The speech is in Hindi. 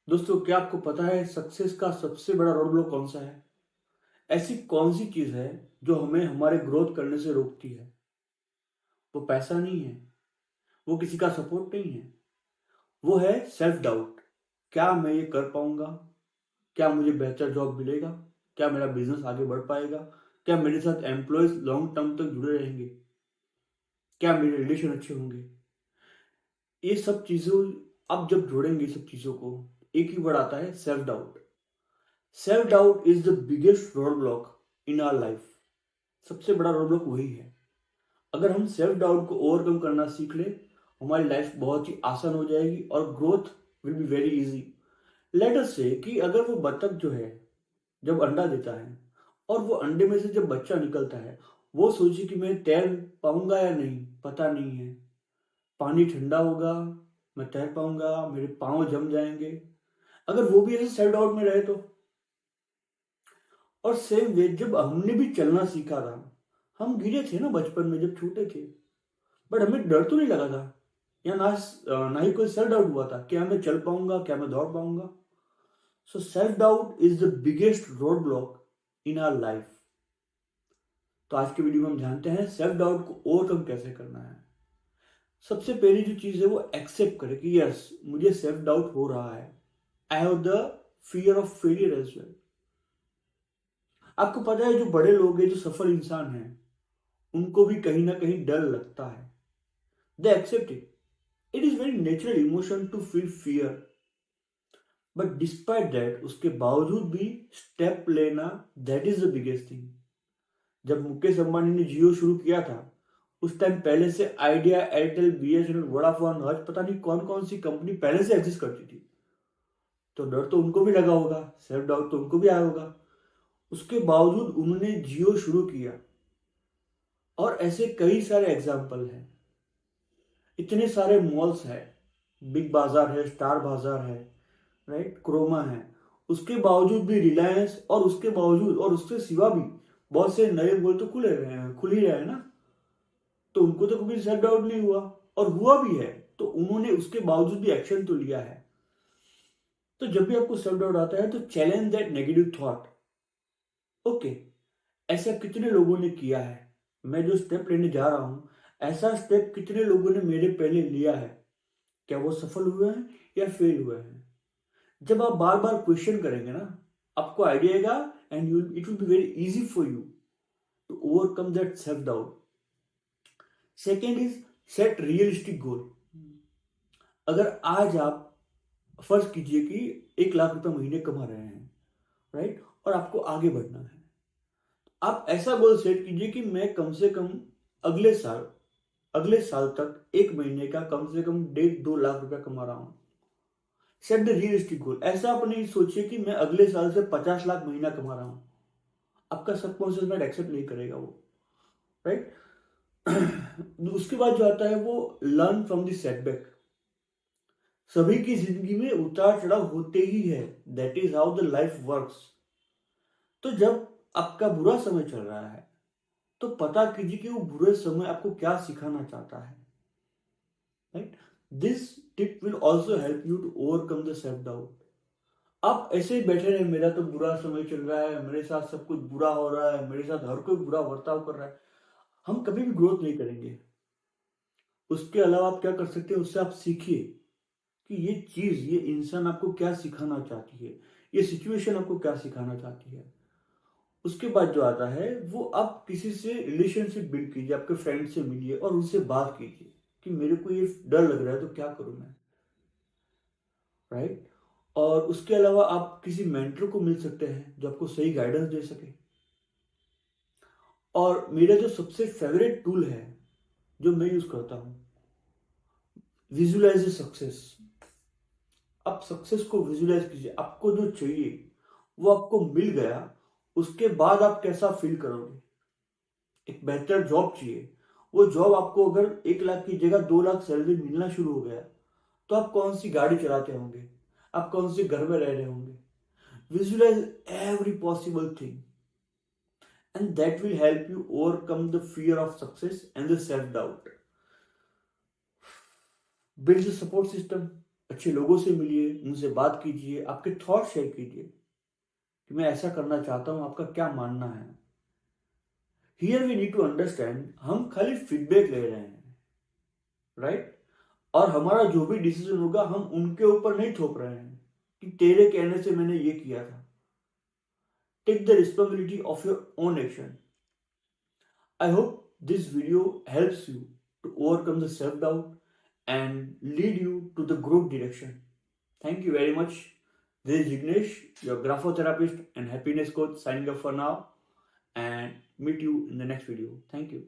दोस्तों, क्या आपको पता है सक्सेस का सबसे बड़ा रोड ब्लॉक कौन सा है? ऐसी कौन सी चीज है जो हमें हमारे ग्रोथ करने से रोकती है? वो पैसा नहीं है, वो किसी का सपोर्ट नहीं है, वो है सेल्फ डाउट। क्या मैं ये कर पाऊंगा? क्या मुझे बेहतर जॉब मिलेगा? क्या मेरा बिजनेस आगे बढ़ पाएगा? क्या मेरे साथ एम्प्लॉयज लॉन्ग टर्म तक जुड़े रहेंगे? क्या मेरे रिलेशन अच्छे होंगे? ये सब चीजों, अब जब जोड़ेंगे सब चीजों को, एक ही वर्ड आता है, self doubt. Self doubt is the biggest road block in our life. सबसे बड़ा रोड ब्लॉक वही है। अगर हम सेल्फ डाउट को ओवरकम करना सीख ले, हमारी लाइफ बहुत ही आसान हो जाएगी और growth will be very easy. Let us से कि अगर वो बतख जो है, जब अंडा देता है और वो अंडे में से जब बच्चा निकलता है, वो सोचे कि मैं तैर पाऊंगा या नहीं, पता नहीं है। पानी ठंडा होगा, मैं तैर पाऊंगा, मेरे पाँव जम जाएंगे। अगर वो भी ऐसे सेल्फ डाउट में रहे तो। और सेम वे, जब हमने भी चलना सीखा था, हम गिरे थे ना बचपन में जब छोटे थे, बट हमें डर तो नहीं लगा था, या ना ही कोई सेल्फ डाउट हुआ था क्या मैं चल पाऊंगा, क्या मैं दौड़ पाऊंगा। So self doubt is the biggest road block in our life. तो आज के वीडियो में हम जानते हैं सेल्फ डाउट को ओवरकम कैसे करना है। सबसे पहली जो चीज है वो एक्सेप्ट करें कि यस, मुझे सेल्फ डाउट हो रहा है। I have the fear of failure as well. आपको पता है जो बड़े लोग हैं, जो सफल इंसान हैं, उनको भी कहीं ना कहीं डर लगता है। They accept it. It is very natural emotion to feel fear. But despite that, उसके बावजूद भी स्टेप लेना, that is the biggest thing. जब मुकेश अंबानी ने जियो शुरू किया था, उस टाइम पहले से आइडिया, एयरटेल, बीएसएनएल, वोडाफोन, हज, पता नहीं कौन कौन सी कंपनी पहले से एग्जिस्ट करती थी। तो डर तो उनको भी लगा होगा, सेल्फ डाउट तो उनको भी आया होगा। उसके बावजूद उन्होंने जियो शुरू किया। और ऐसे कई सारे एग्जाम्पल हैं। इतने सारे मॉल्स हैं, बिग बाजार है, स्टार बाजार है, राइट, क्रोमा है। उसके बावजूद भी रिलायंस, और उसके बावजूद और उसके सिवा भी बहुत से नए मॉल तो खुल ही रहे हैं ना। तो उनको तो कभी सेल्फ डाउट नहीं हुआ, और हुआ भी है तो उन्होंने उसके बावजूद भी एक्शन तो लिया है। तो जब भी आपको सेल्फ डाउट आता है तो challenge that negative thought. Okay, ऐसा कितने लोगों ने किया है? मैं जो स्टेप लेने जा रहा हूं, ऐसा स्टेप कितने लोगों ने मेरे पहले लिया है? क्या वो सफल हुए हैं या फेल हुए हैं? जब आप बार बार क्वेश्चन करेंगे ना, आपको आइडिया आएगा, and you it will be very easy for you to overcome that self doubt. Second is set realistic goal. अगर आज आप फर्ज कीजिए कि 1 लाख रुपए महीने कमा रहे हैं, राइट, और आपको आगे बढ़ना है, आप ऐसा गोल सेट कीजिए कि मैं कम से कम अगले साल अगले साल तक 1 महीने का कम से कम 1.5-2 लाख रुपया कमा रहा हूं। सेट द रियलिस्टिक गोल। ऐसा आप नहीं सोचिए कि मैं अगले साल से 50 लाख महीना कमा रहा हूं। आपका सबकॉन्शियस माइंड एक्सेप्ट नहीं करेगा वो, राइट। उसके बाद जो आता है वो लर्न फ्रॉम द सेटबैक। सभी की जिंदगी में उतार चढ़ाव होते ही है, that is how the life works. तो जब आपका बुरा समय चल रहा है, तो पता कीजिए कि वो बुरे समय आपको क्या सिखाना चाहता है, right. This tip will also help you to overcome the self doubt. आप ऐसे ही बैठे रहे, मेरा तो बुरा समय चल रहा है, मेरे साथ सब कुछ बुरा हो रहा है, मेरे साथ हर कोई बुरा बर्ताव कर रहा है, हम कभी भी ग्रोथ नहीं करेंगे। उसके अलावा आप क्या कर सकते हैं, उससे आप सीखिए कि ये चीज, ये इंसान आपको क्या सिखाना चाहती है, ये सिचुएशन आपको क्या सिखाना चाहती है। उसके बाद जो आता है वो, आप किसी से रिलेशनशिप बिल्ड कीजिए, आपके फ्रेंड से मिलिए और उनसे बात कीजिए कि मेरे को ये डर लग रहा है, तो क्या करूं मैं, राइट। और उसके अलावा आप किसी मेंटर को मिल सकते हैं जो आपको सही गाइडेंस दे सके। और मेरा जो सबसे फेवरेट टूल है, जो मैं यूज करता हूं, विजुअलाइज सक्सेस। आप सक्सेस को विजुअलाइज कीजिए। आपको जो चाहिए वो आपको मिल गया, उसके बाद आप कैसा फील करोगे? एक बेहतर जॉब चाहिए, वो जॉब आपको अगर 1 लाख की जगह 2 लाख सैलरी मिलना शुरू हो गया, तो आप कौन सी गाड़ी चलाते होंगे, आप कौन से घर में रह रहे होंगे? Visualize every possible thing, and that will help you overcome the fear of success and the self doubt. Build a support system. अच्छे लोगों से मिलिए, उनसे बात कीजिए, आपके थॉट शेयर कीजिए कि मैं ऐसा करना चाहता हूँ, आपका क्या मानना है। Here we need to understand, हम खाली फीडबैक ले रहे हैं, राइट? और हमारा जो भी डिसीजन होगा हम उनके ऊपर नहीं थोप रहे हैं कि तेरे कहने से मैंने ये किया था। Take the responsibility of your own action. I hope this video helps you to overcome the self doubt and lead you to the growth direction. Thank you very much. This is Jignesh, your graphotherapist and happiness coach, signing up for now, and meet you in the next video. Thank you.